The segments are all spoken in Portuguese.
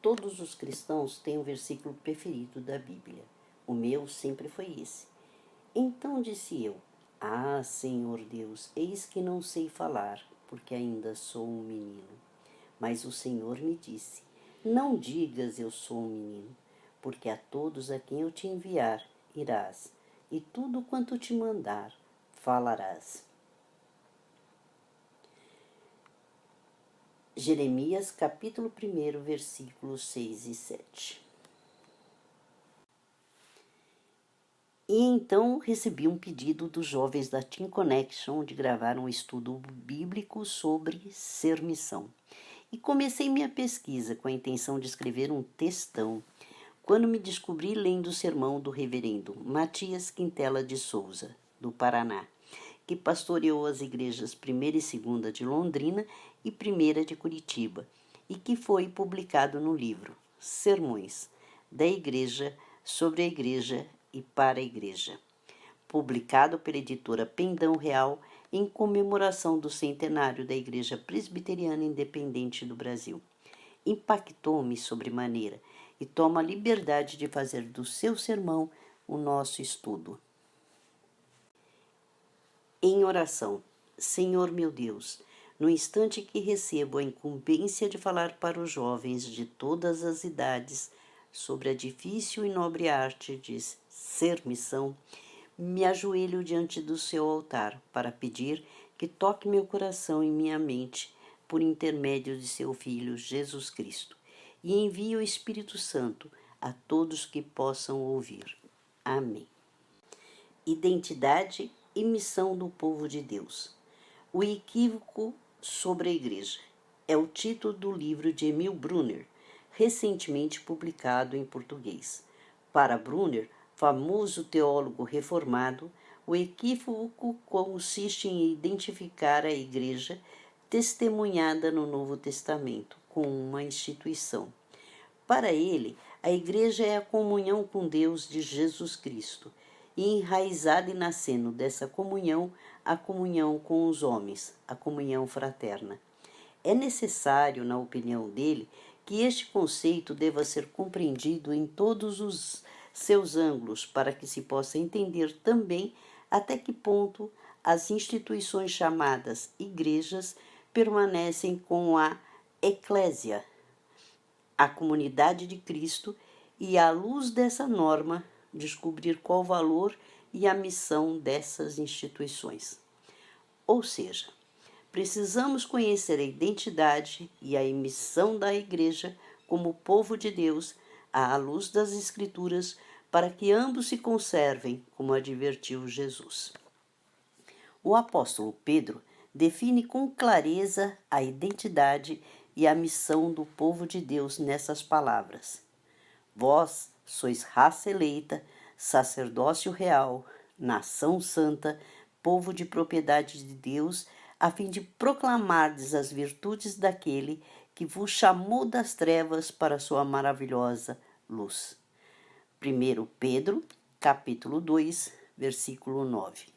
Todos os cristãos têm um versículo preferido da Bíblia. O meu sempre foi esse. Então disse eu: Ah, Senhor Deus, eis que não sei falar, porque ainda sou um menino. Mas o Senhor me disse: Não digas eu sou um menino, porque a todos a quem eu te enviar irás, e tudo quanto te mandar falarás. Jeremias capítulo 1, versículos 6 e 7. E então recebi um pedido dos jovens da Team Connection de gravar um estudo bíblico sobre ser missão. E comecei minha pesquisa com a intenção de escrever um textão, quando me descobri lendo o sermão do reverendo Matias Quintela de Souza, do Paraná, que pastoreou as igrejas 1ª e 2ª de Londrina e 1ª de Curitiba, e que foi publicado no livro Sermões da Igreja, sobre a Igreja e para a Igreja, publicado pela editora Pendão Real em comemoração do centenário da Igreja Presbiteriana Independente do Brasil. Impactou-me sobremaneira e tomo a liberdade de fazer do seu sermão o nosso estudo. Em oração. Senhor meu Deus, no instante que recebo a incumbência de falar para os jovens de todas as idades sobre a difícil e nobre arte de ser missão, me ajoelho diante do seu altar para pedir que toque meu coração e minha mente por intermédio de seu Filho Jesus Cristo e envie o Espírito Santo a todos que possam ouvir. Amém. Identidade e missão do povo de Deus. O equívoco sobre a igreja é o título do livro de Emil Brunner, recentemente publicado em português. Para Brunner, famoso teólogo reformado, o equívoco consiste em identificar a igreja testemunhada no Novo Testamento com uma instituição. Para ele, a igreja é a comunhão com Deus de Jesus Cristo, e enraizada e nascendo dessa comunhão, a comunhão com os homens, a comunhão fraterna. É necessário, na opinião dele, que este conceito deva ser compreendido em todos os seus ângulos para que se possa entender também até que ponto as instituições chamadas igrejas permanecem com a eclésia, a comunidade de Cristo, e à luz dessa norma descobrir qual o valor e a missão dessas instituições. Ou seja, precisamos conhecer a identidade e a missão da Igreja como povo de Deus à luz das Escrituras para que ambos se conservem, como advertiu Jesus. O apóstolo Pedro define com clareza a identidade e a missão do povo de Deus nessas palavras: Vós sois raça eleita, sacerdócio real, nação santa, povo de propriedade de Deus, a fim de proclamardes as virtudes daquele que vos chamou das trevas para a sua maravilhosa luz. 1 Pedro, capítulo 2, versículo 9.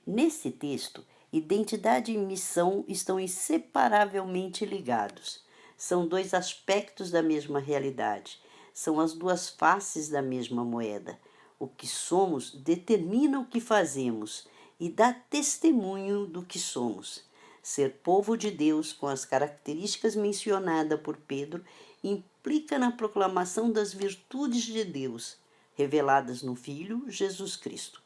Nesse texto, identidade e missão estão inseparavelmente ligados. São dois aspectos da mesma realidade. São as duas faces da mesma moeda. O que somos determina o que fazemos e dá testemunho do que somos. Ser povo de Deus, com as características mencionadas por Pedro, implica na proclamação das virtudes de Deus, reveladas no Filho Jesus Cristo.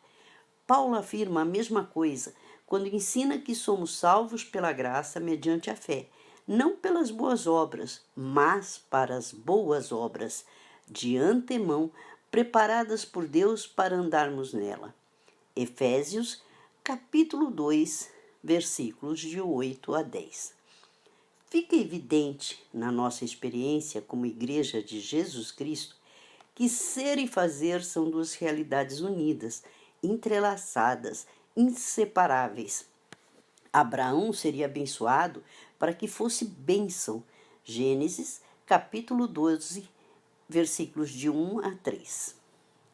Paulo afirma a mesma coisa quando ensina que somos salvos pela graça mediante a fé, não pelas boas obras, mas para as boas obras, de antemão preparadas por Deus para andarmos nela. Efésios, capítulo 2, versículos de 8 a 10. Fica evidente, na nossa experiência como Igreja de Jesus Cristo, que ser e fazer são duas realidades unidas, entrelaçadas, inseparáveis. Abraão seria abençoado para que fosse bênção. Gênesis, capítulo 12, versículos de 1 a 3.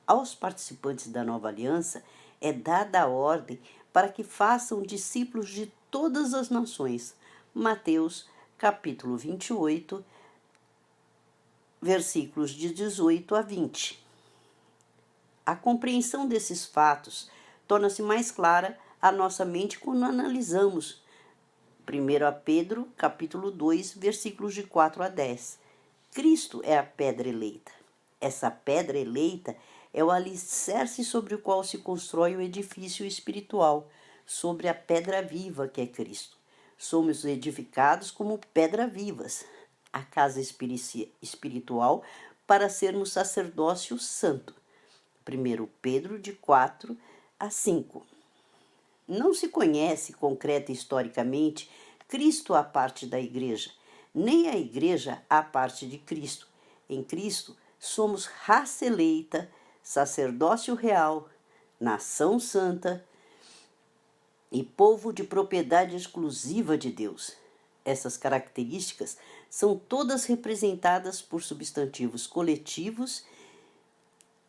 Aos participantes da nova aliança é dada a ordem para que façam discípulos de todas as nações. Mateus, capítulo 28, versículos de 18 a 20. A compreensão desses fatos torna-se mais clara à nossa mente quando analisamos 1 Pedro, capítulo 2, versículos de 4 a 10. Cristo é a pedra eleita. Essa pedra eleita é o alicerce sobre o qual se constrói o edifício espiritual, sobre a pedra viva que é Cristo. Somos edificados como pedra vivas, a casa espiritual para sermos sacerdócio santo. 1 Pedro de 4 a 5. Não se conhece concreta historicamente Cristo à parte da igreja, nem a igreja à parte de Cristo. Em Cristo somos raça eleita, sacerdócio real, nação santa e povo de propriedade exclusiva de Deus. Essas características são todas representadas por substantivos coletivos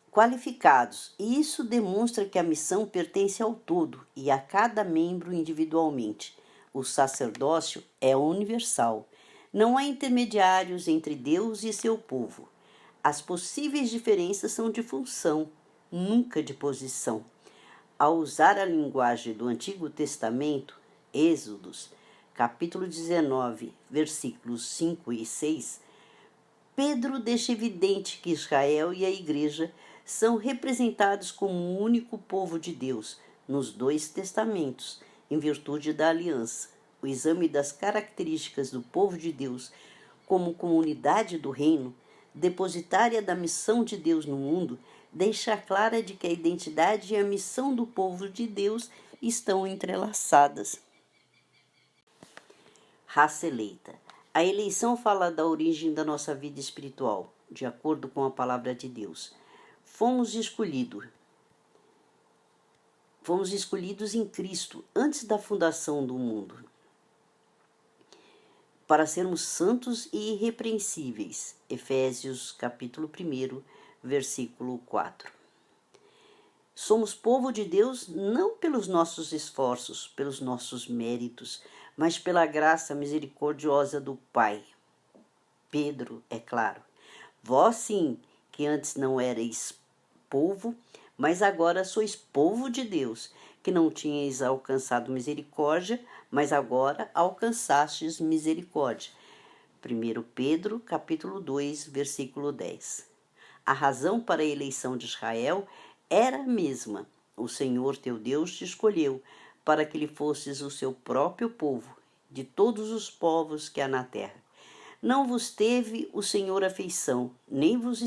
qualificados, e isso demonstra que a missão pertence ao todo e a cada membro individualmente. O sacerdócio é universal. Não há intermediários entre Deus e seu povo. As possíveis diferenças são de função, nunca de posição. Ao usar a linguagem do Antigo Testamento, Êxodos, capítulo 19, versículos 5 e 6, Pedro deixa evidente que Israel e a igreja são representados como um único povo de Deus nos dois testamentos, em virtude da aliança. O exame das características do povo de Deus como comunidade do reino, depositária da missão de Deus no mundo, deixa clara de que a identidade e a missão do povo de Deus estão entrelaçadas. Raça eleita. A eleição fala da origem da nossa vida espiritual, de acordo com a palavra de Deus. Fomos escolhidos em Cristo antes da fundação do mundo, para sermos santos e irrepreensíveis. Efésios capítulo 1, versículo 4. Somos povo de Deus não pelos nossos esforços, pelos nossos méritos, mas pela graça misericordiosa do Pai. Pedro, é claro. Vós sim, que antes não erais povo, mas agora sois povo de Deus, que não tinhais alcançado misericórdia, mas agora alcançastes misericórdia. 1 Pedro, capítulo 2, versículo 10. A razão para a eleição de Israel era a mesma. O Senhor teu Deus te escolheu para que lhe fosses o seu próprio povo, de todos os povos que há na terra. Não vos teve o Senhor afeição, nem vos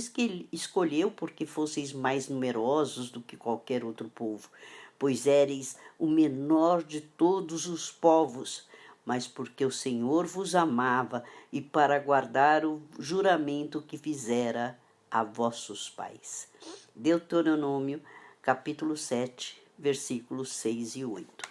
escolheu porque fosseis mais numerosos do que qualquer outro povo, pois éreis o menor de todos os povos, mas porque o Senhor vos amava e para guardar o juramento que fizera a vossos pais. Deuteronômio, capítulo 7, versículos 6 e 8.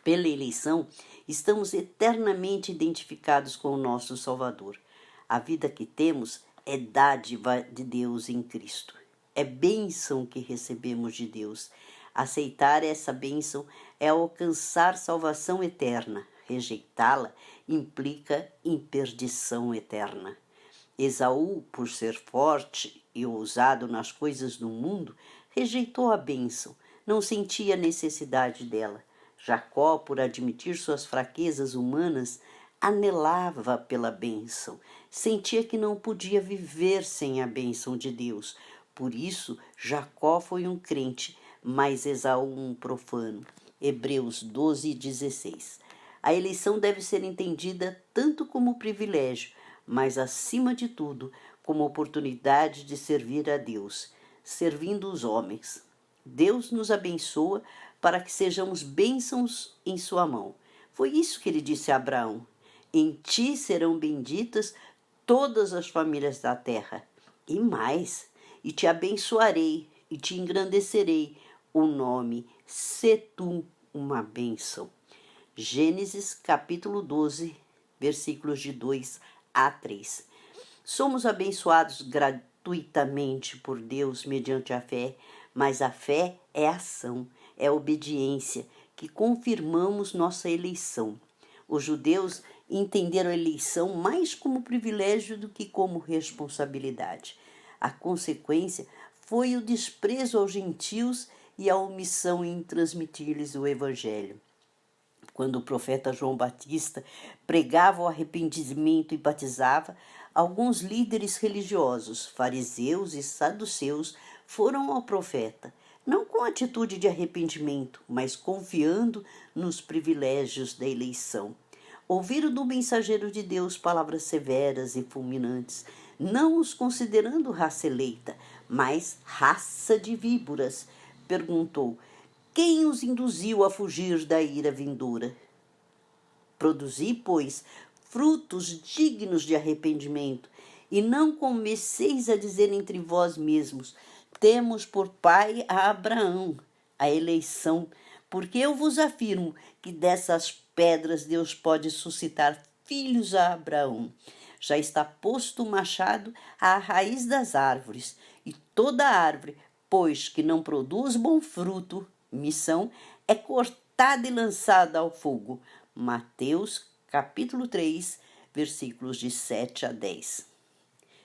Pela eleição, estamos eternamente identificados com o nosso Salvador. A vida que temos é dádiva de Deus em Cristo. É bênção que recebemos de Deus. Aceitar essa bênção é alcançar salvação eterna. Rejeitá-la implica perdição eterna. Esaú, por ser forte e ousado nas coisas do mundo, rejeitou a bênção, não sentia necessidade dela. Jacó, por admitir suas fraquezas humanas, anelava pela bênção, sentia que não podia viver sem a bênção de Deus. Por isso, Jacó foi um crente, mas Esaú um profano. Hebreus 12, 16. A eleição deve ser entendida tanto como privilégio, mas, acima de tudo, como oportunidade de servir a Deus, servindo os homens. Deus nos abençoa para que sejamos bênçãos em sua mão. Foi isso que ele disse a Abraão: em ti serão benditas todas as famílias da terra. E mais, e te abençoarei e te engrandecerei o nome, sê tu uma bênção. Gênesis capítulo 12, versículos de 2 a 3. Somos abençoados gratuitamente por Deus mediante a fé, mas a fé é ação, é obediência, que confirmamos nossa eleição. Os judeus entenderam a eleição mais como privilégio do que como responsabilidade. A consequência foi o desprezo aos gentios e a omissão em transmitir-lhes o Evangelho. Quando o profeta João Batista pregava o arrependimento e batizava, alguns líderes religiosos, fariseus e saduceus, foram ao profeta, não com atitude de arrependimento, mas confiando nos privilégios da eleição. Ouviram do mensageiro de Deus palavras severas e fulminantes, não os considerando raça eleita, mas raça de víboras. Perguntou: quem os induziu a fugir da ira vindoura? Produzi, pois, frutos dignos de arrependimento, e não comeceis a dizer entre vós mesmos: temos por pai a Abraão, a eleição, porque eu vos afirmo que dessas pedras Deus pode suscitar filhos a Abraão. Já está posto o machado à raiz das árvores, e toda árvore, pois que não produz bom fruto, missão, é cortada e lançada ao fogo. Mateus, capítulo 3, versículos de 7 a 10.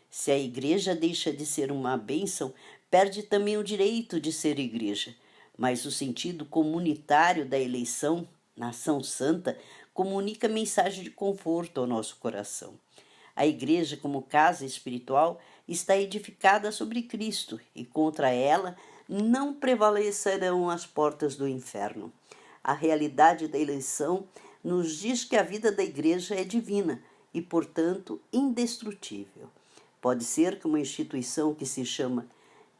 Se a igreja deixa de ser uma bênção, perde também o direito de ser igreja. Mas o sentido comunitário da eleição, nação santa, comunica mensagem de conforto ao nosso coração. A igreja, como casa espiritual, está edificada sobre Cristo e contra ela não prevalecerão as portas do inferno. A realidade da eleição nos diz que a vida da igreja é divina e, portanto, indestrutível. Pode ser que uma instituição que se chama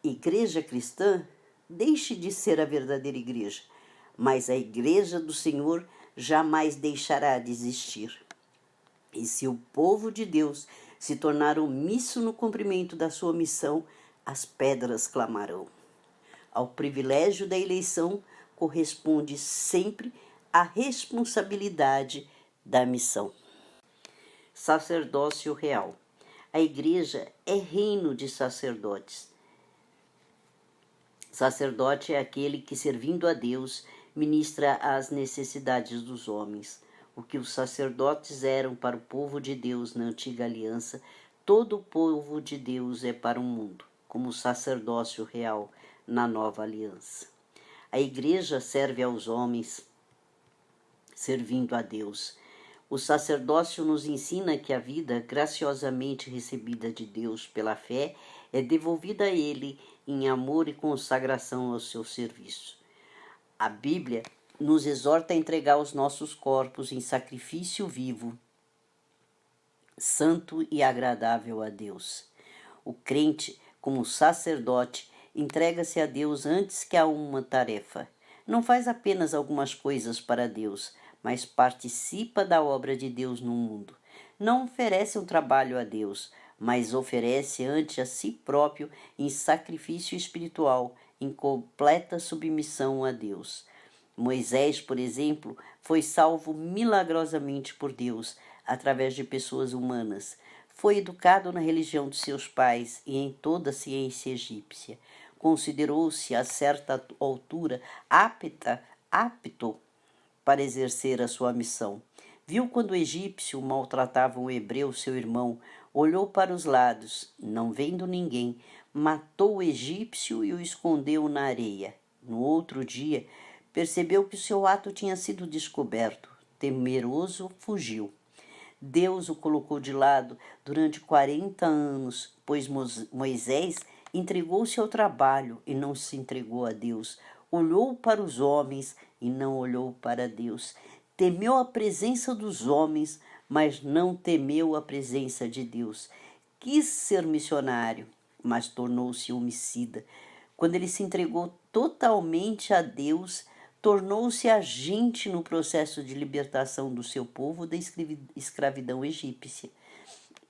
Igreja Cristã deixe de ser a verdadeira igreja, mas a igreja do Senhor jamais deixará de existir. E se o povo de Deus se tornar omisso no cumprimento da sua missão, as pedras clamarão. Ao privilégio da eleição corresponde sempre a responsabilidade da missão. Sacerdócio real. A igreja é reino de sacerdotes. Sacerdote é aquele que, servindo a Deus, ministra às necessidades dos homens. O que os sacerdotes eram para o povo de Deus na antiga aliança, todo o povo de Deus é para o mundo, como sacerdócio real na nova aliança. A igreja serve aos homens, servindo a Deus. O sacerdócio nos ensina que a vida graciosamente recebida de Deus pela fé é devolvida a Ele em amor e consagração ao seu serviço. A Bíblia nos exorta a entregar os nossos corpos em sacrifício vivo, santo e agradável a Deus. O crente, como sacerdote, entrega-se a Deus antes que a uma tarefa. Não faz apenas algumas coisas para Deus, mas participa da obra de Deus no mundo. Não oferece um trabalho a Deus, mas oferece ante a si próprio em sacrifício espiritual, em completa submissão a Deus. Moisés, por exemplo, foi salvo milagrosamente por Deus, através de pessoas humanas. Foi educado na religião de seus pais e em toda a ciência egípcia. Considerou-se a certa altura apto para exercer a sua missão. Viu quando o egípcio maltratava um hebreu, seu irmão, olhou para os lados, não vendo ninguém, matou o egípcio e o escondeu na areia. No outro dia, percebeu que o seu ato tinha sido descoberto. Temeroso, fugiu. Deus o colocou de lado durante 40 anos, pois Moisés entregou-se ao trabalho e não se entregou a Deus. Olhou para os homens e não olhou para Deus. Temeu a presença dos homens, mas não temeu a presença de Deus. Quis ser missionário, mas tornou-se homicida. Quando ele se entregou totalmente a Deus, tornou-se agente no processo de libertação do seu povo da escravidão egípcia.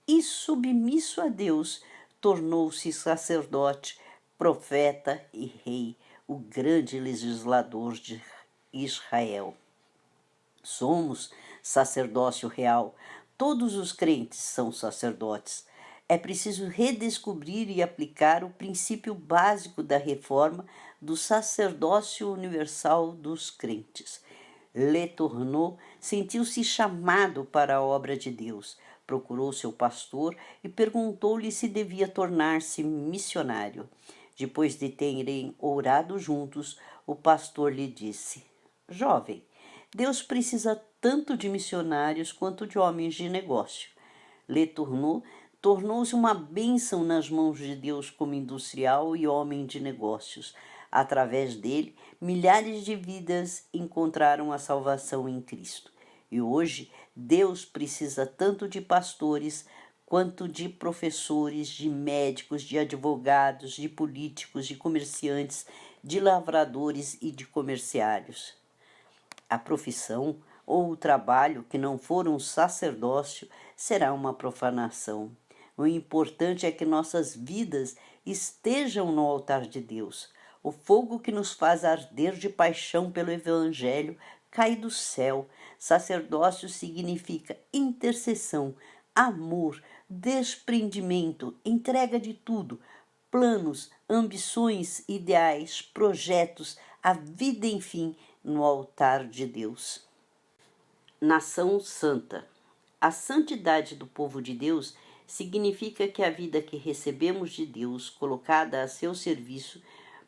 E, submisso a Deus, tornou-se sacerdote, profeta e rei, o grande legislador de Israel. Somos sacerdócio real. Todos os crentes são sacerdotes. É preciso redescobrir e aplicar o princípio básico da reforma do sacerdócio universal dos crentes. Letourneau sentiu-se chamado para a obra de Deus. Procurou seu pastor e perguntou-lhe se devia tornar-se missionário. Depois de terem orado juntos, o pastor lhe disse: Jovem, Deus precisa tanto de missionários quanto de homens de negócio. Letourneau tornou-se uma bênção nas mãos de Deus como industrial e homem de negócios. Através dele, milhares de vidas encontraram a salvação em Cristo. E hoje, Deus precisa tanto de pastores quanto de professores, de médicos, de advogados, de políticos, de comerciantes, de lavradores e de comerciários. A profissão ou o trabalho que não for um sacerdócio será uma profanação. O importante é que nossas vidas estejam no altar de Deus. O fogo que nos faz arder de paixão pelo Evangelho cai do céu. Sacerdócio significa intercessão, amor, desprendimento, entrega de tudo, planos, ambições, ideais, projetos, a vida, enfim, no altar de Deus. Nação santa. A santidade do povo de Deus significa que a vida que recebemos de Deus, colocada a seu serviço,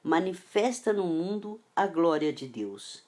manifesta no mundo a glória de Deus.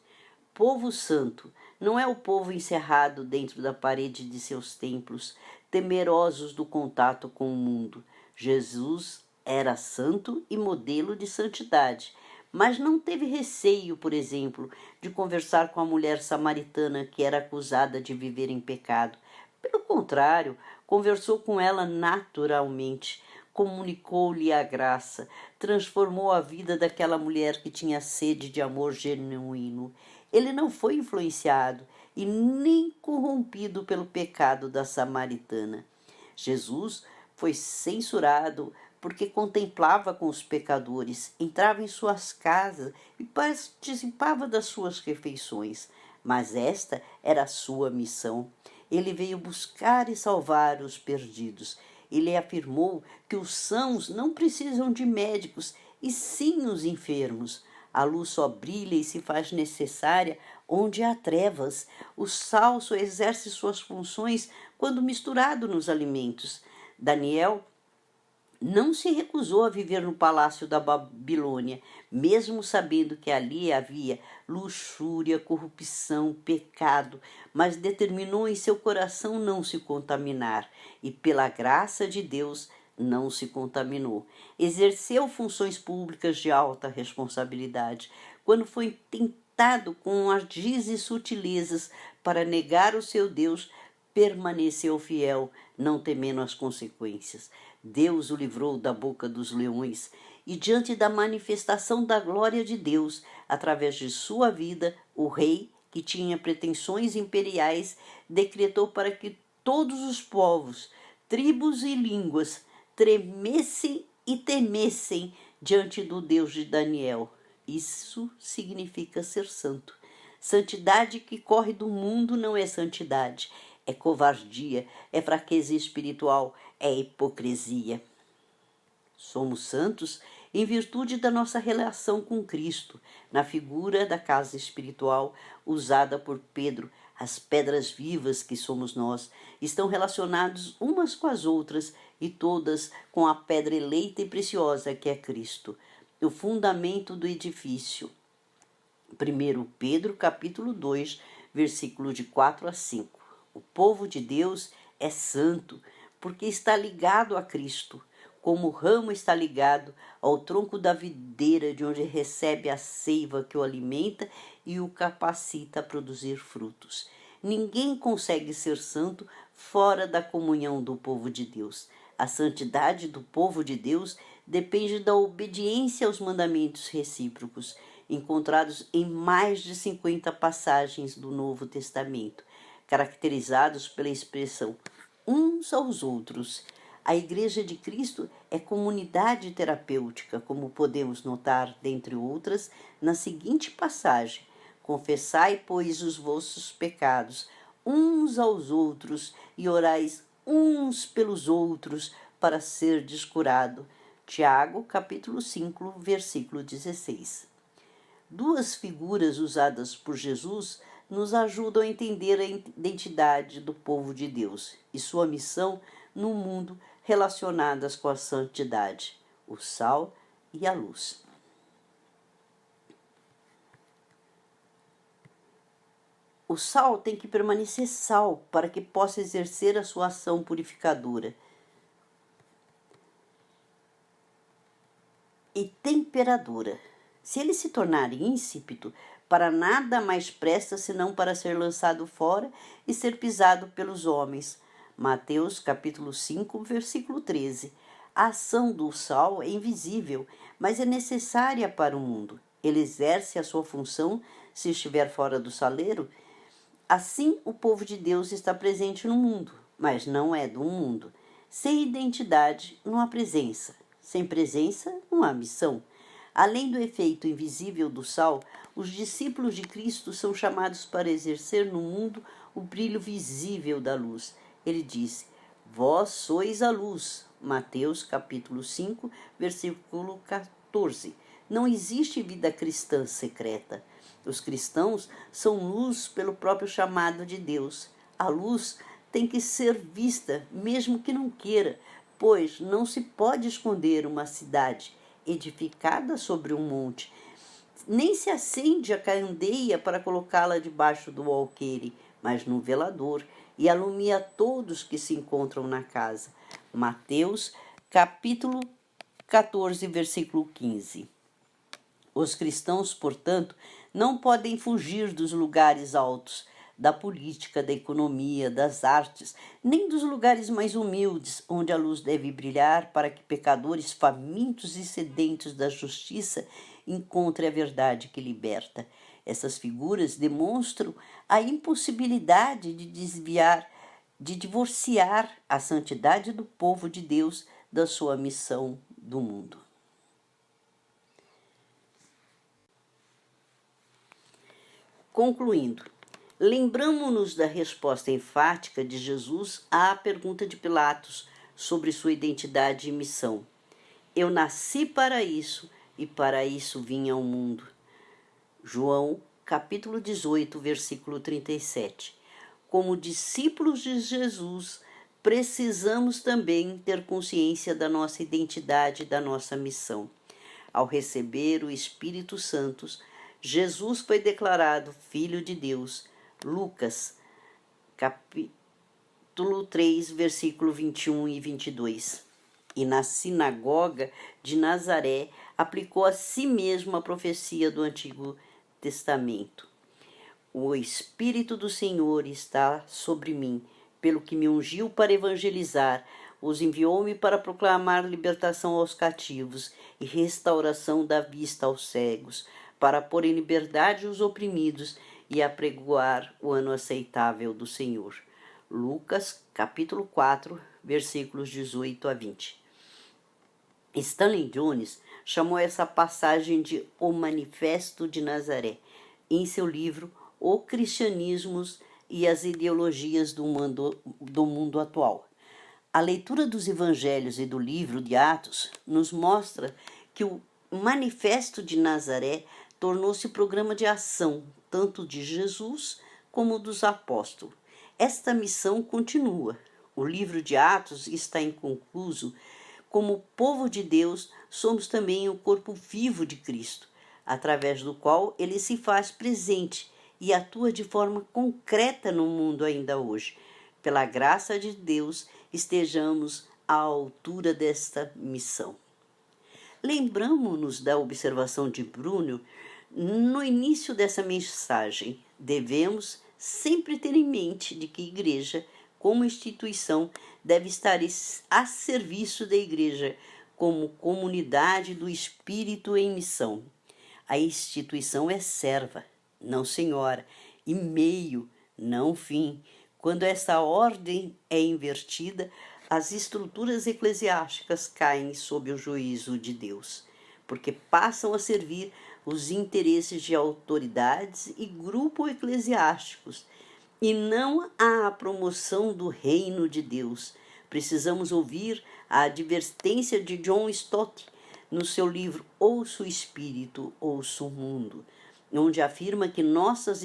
Povo santo não é o povo encerrado dentro da parede de seus templos, temerosos do contato com o mundo. Jesus era santo e modelo de santidade, mas não teve receio, por exemplo, de conversar com a mulher samaritana que era acusada de viver em pecado. Pelo contrário, conversou com ela naturalmente, comunicou-lhe a graça, transformou a vida daquela mulher que tinha sede de amor genuíno. Ele não foi influenciado e nem corrompido pelo pecado da samaritana. Jesus foi censurado porque contemplava com os pecadores, entrava em suas casas e participava das suas refeições. Mas esta era a sua missão. Ele veio buscar e salvar os perdidos. Ele afirmou que os sãos não precisam de médicos, e sim os enfermos. A luz só brilha e se faz necessária onde há trevas. O sal só exerce suas funções quando misturado nos alimentos. Daniel não se recusou a viver no palácio da Babilônia, mesmo sabendo que ali havia luxúria, corrupção, pecado, mas determinou em seu coração não se contaminar e, pela graça de Deus, não se contaminou. Exerceu funções públicas de alta responsabilidade. Quando foi tentado com ardis e sutilezas para negar o seu Deus, permaneceu fiel, não temendo as consequências. Deus o livrou da boca dos leões e, diante da manifestação da glória de Deus, através de sua vida, o rei, que tinha pretensões imperiais, decretou para que todos os povos, tribos e línguas tremessem e temessem diante do Deus de Daniel. Isso significa ser santo. Santidade que corre do mundo não é santidade, é covardia, é fraqueza espiritual, é hipocrisia. Somos santos em virtude da nossa relação com Cristo, na figura da casa espiritual usada por Pedro. As pedras vivas que somos nós estão relacionadas umas com as outras e todas com a pedra eleita e preciosa que é Cristo, o fundamento do edifício. 1 Pedro, capítulo 2, versículo de 4 a 5. O povo de Deus é santo porque está ligado a Cristo, como o ramo está ligado ao tronco da videira, de onde recebe a seiva que o alimenta e o capacita a produzir frutos. Ninguém consegue ser santo fora da comunhão do povo de Deus. A santidade do povo de Deus depende da obediência aos mandamentos recíprocos, encontrados em mais de 50 passagens do Novo Testamento, caracterizados pela expressão uns aos outros. A Igreja de Cristo é comunidade terapêutica, como podemos notar, dentre outras, na seguinte passagem: confessai, pois, os vossos pecados uns aos outros e orais uns pelos outros para serdes curado. Tiago, capítulo 5, versículo 16. Duas figuras usadas por Jesus nos ajudam a entender a identidade do povo de Deus e sua missão no mundo relacionadas com a santidade, o sal e a luz. O sal tem que permanecer sal para que possa exercer a sua ação purificadora e temperadora. Se ele se tornar insípido, para nada mais presta senão para ser lançado fora e ser pisado pelos homens. Mateus capítulo 5, versículo 13. A ação do sal é invisível, mas é necessária para o mundo. Ele exerce a sua função se estiver fora do saleiro. Assim, o povo de Deus está presente no mundo, mas não é do mundo. Sem identidade, não há presença. Sem presença, não há missão. Além do efeito invisível do sal, os discípulos de Cristo são chamados para exercer no mundo o brilho visível da luz. Ele disse: vós sois a luz. Mateus capítulo 5, versículo 14. Não existe vida cristã secreta. Os cristãos são luz pelo próprio chamado de Deus. A luz tem que ser vista, mesmo que não queira, pois não se pode esconder uma cidade edificada sobre um monte. Nem se acende a candeia para colocá-la debaixo do alqueire, mas no velador, e alumia todos que se encontram na casa. Mateus capítulo 14, versículo 15. Os cristãos, portanto, não podem fugir dos lugares altos, da política, da economia, das artes, nem dos lugares mais humildes, onde a luz deve brilhar para que pecadores famintos e sedentos da justiça encontrem a verdade que liberta. Essas figuras demonstram a impossibilidade de divorciar a santidade do povo de Deus da sua missão do mundo. Concluindo, lembramo-nos da resposta enfática de Jesus à pergunta de Pilatos sobre sua identidade e missão. Eu nasci para isso e para isso vim ao mundo. João, capítulo 18, versículo 37. Como discípulos de Jesus, precisamos também ter consciência da nossa identidade e da nossa missão. Ao receber o Espírito Santo, Jesus foi declarado Filho de Deus. Lucas, capítulo 3, versículo 21 e 22. E na sinagoga de Nazaré aplicou a si mesmo a profecia do Antigo Testamento. O Espírito do Senhor está sobre mim, pelo que me ungiu para evangelizar, os enviou-me para proclamar libertação aos cativos e restauração da vista aos cegos, para pôr em liberdade os oprimidos e apregoar o ano aceitável do Senhor. Lucas, capítulo 4, versículos 18 a 20. Stanley Jones chamou essa passagem de O Manifesto de Nazaré, em seu livro O Cristianismo e as Ideologias do Mundo Atual. A leitura dos evangelhos e do livro de Atos nos mostra que o Manifesto de Nazaré tornou-se programa de ação, tanto de Jesus como dos apóstolos. Esta missão continua. O livro de Atos está inconcluso. Como povo de Deus, somos também o corpo vivo de Cristo, através do qual ele se faz presente e atua de forma concreta no mundo ainda hoje. Pela graça de Deus, estejamos à altura desta missão. Lembramo-nos da observação de Bruno no início dessa mensagem. Devemos sempre ter em mente de que a igreja, como instituição, deve estar a serviço da igreja como comunidade do Espírito em missão. A instituição é serva, não senhora, e meio, não fim. Quando essa ordem é invertida, as estruturas eclesiásticas caem sob o juízo de Deus, porque passam a servir os interesses de autoridades e grupos eclesiásticos, e não a promoção do reino de Deus. Precisamos ouvir a advertência de John Stott no seu livro Ouça o Espírito, Ouça o Mundo, onde afirma que nossas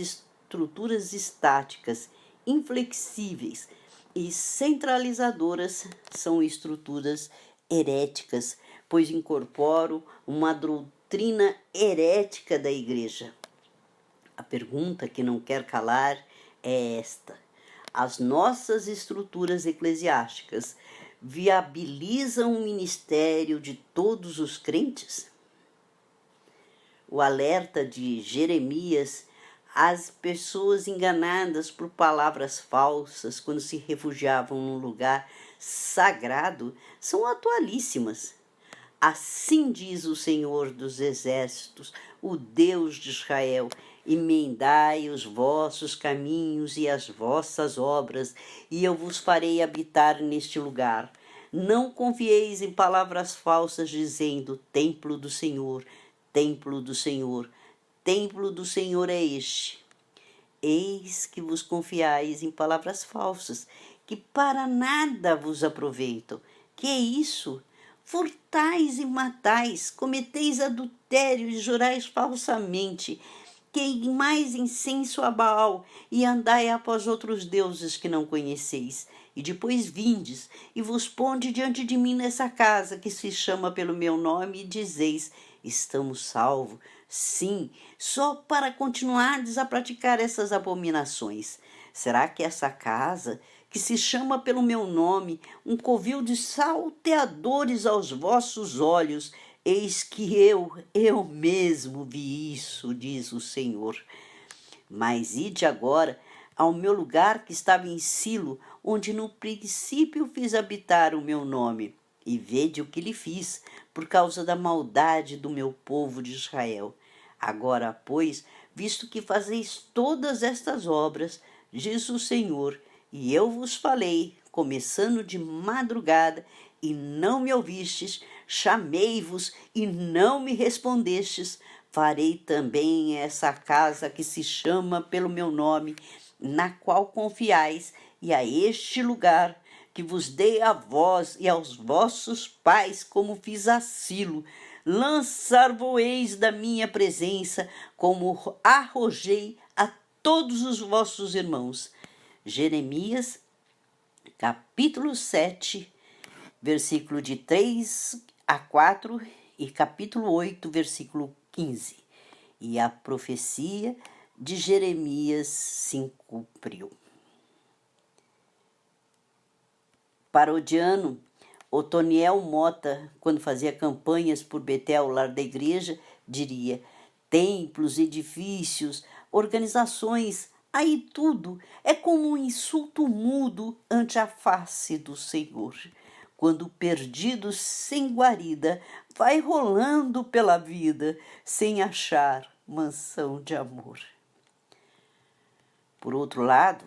estruturas estáticas, inflexíveis e centralizadoras são estruturas heréticas, pois incorporam uma doutrina herética da Igreja. A pergunta que não quer calar é esta: as nossas estruturas eclesiásticas viabilizam o ministério de todos os crentes? O alerta de Jeremias às pessoas enganadas por palavras falsas quando se refugiavam num lugar sagrado são atualíssimas. Assim diz o Senhor dos Exércitos, o Deus de Israel: emendai os vossos caminhos e as vossas obras, e eu vos farei habitar neste lugar. Não confieis em palavras falsas, dizendo: templo do Senhor, templo do Senhor, templo do Senhor é este. Eis que vos confiais em palavras falsas, que para nada vos aproveitam. Que é isso? Furtais e matais, cometeis adultério e jurais falsamente, queimais incenso a Baal e andai após outros deuses que não conheceis. E depois vindes e vos ponde diante de mim nessa casa que se chama pelo meu nome e dizeis: estamos salvos. Sim, só para continuardes a praticar essas abominações. Será que essa casa, que se chama pelo meu nome, um covil de salteadores aos vossos olhos? Eis que eu mesmo vi isso, diz o Senhor. Mas ide agora ao meu lugar que estava em Silo, onde no princípio fiz habitar o meu nome, e vede o que lhe fiz, por causa da maldade do meu povo de Israel. Agora, pois, visto que fazeis todas estas obras, diz o Senhor, e eu vos falei, começando de madrugada, e não me ouvistes, chamei-vos e não me respondestes, farei também essa casa que se chama pelo meu nome, na qual confiais, e a este lugar que vos dei a vós e aos vossos pais, como fiz a Silo, lançar-vos-eis da minha presença, como arrojei a todos os vossos irmãos. Jeremias, capítulo 7, versículo de 3 a 4 e capítulo 8, versículo 15. E a profecia de Jeremias se cumpriu. Parodiano, Otoniel Mota, quando fazia campanhas por Betel, lar da igreja, diria: templos, edifícios, organizações, aí tudo é como um insulto mudo ante a face do Senhor, quando o perdido sem guarida vai rolando pela vida sem achar mansão de amor. Por outro lado,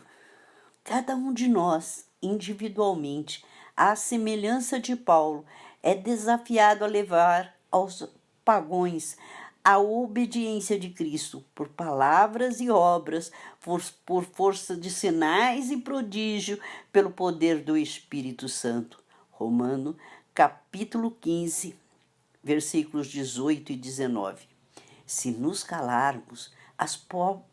cada um de nós, individualmente, à semelhança de Paulo, é desafiado a levar aos pagões a obediência de Cristo por palavras e obras, por força de sinais e prodígio, pelo poder do Espírito Santo. Romanos, capítulo 15, versículos 18 e 19. Se nos calarmos, as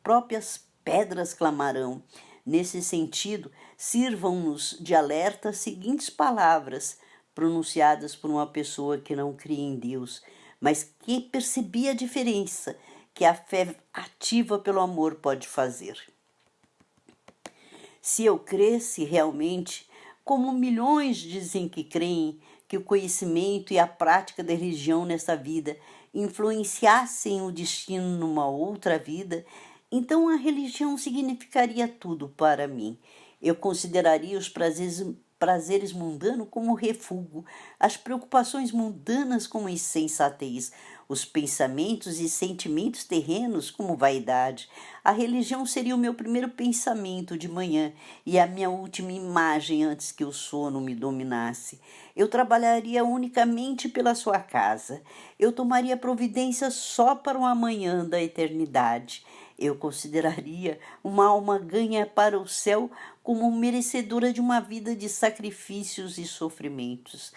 próprias pedras clamarão. Nesse sentido, sirvam-nos de alerta as seguintes palavras, pronunciadas por uma pessoa que não cria em Deus, mas que percebia a diferença que a fé ativa pelo amor pode fazer. Se eu cresce realmente, como milhões dizem que creem, que o conhecimento e a prática da religião nessa vida influenciassem o destino numa outra vida, então a religião significaria tudo para mim. Eu consideraria os prazeres mundanos como refúgio, as preocupações mundanas como insensatez, os pensamentos e sentimentos terrenos como vaidade. A religião seria o meu primeiro pensamento de manhã e a minha última imagem antes que o sono me dominasse. Eu trabalharia unicamente pela sua casa. Eu tomaria providência só para o amanhã da eternidade. Eu consideraria uma alma ganha para o céu como merecedora de uma vida de sacrifícios e sofrimentos.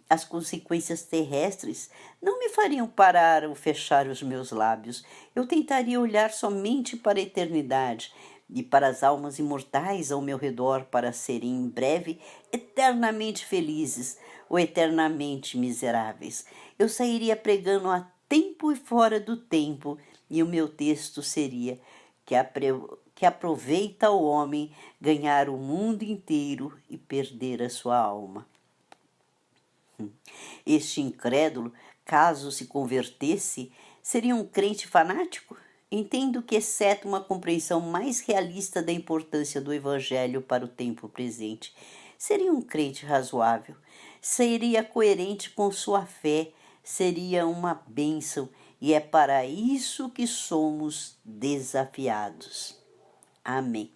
as consequências terrestres não me fariam parar ou fechar os meus lábios. Eu tentaria olhar somente para a eternidade e para as almas imortais ao meu redor para serem em breve eternamente felizes ou eternamente miseráveis. Eu sairia pregando a tempo e fora do tempo, e o meu texto seria que aproveita o homem ganhar o mundo inteiro e perder a sua alma. Este incrédulo, caso se convertesse, seria um crente fanático? Entendo que, exceto uma compreensão mais realista da importância do Evangelho para o tempo presente, seria um crente razoável, seria coerente com sua fé, seria uma bênção, e é para isso que somos desafiados. Amém.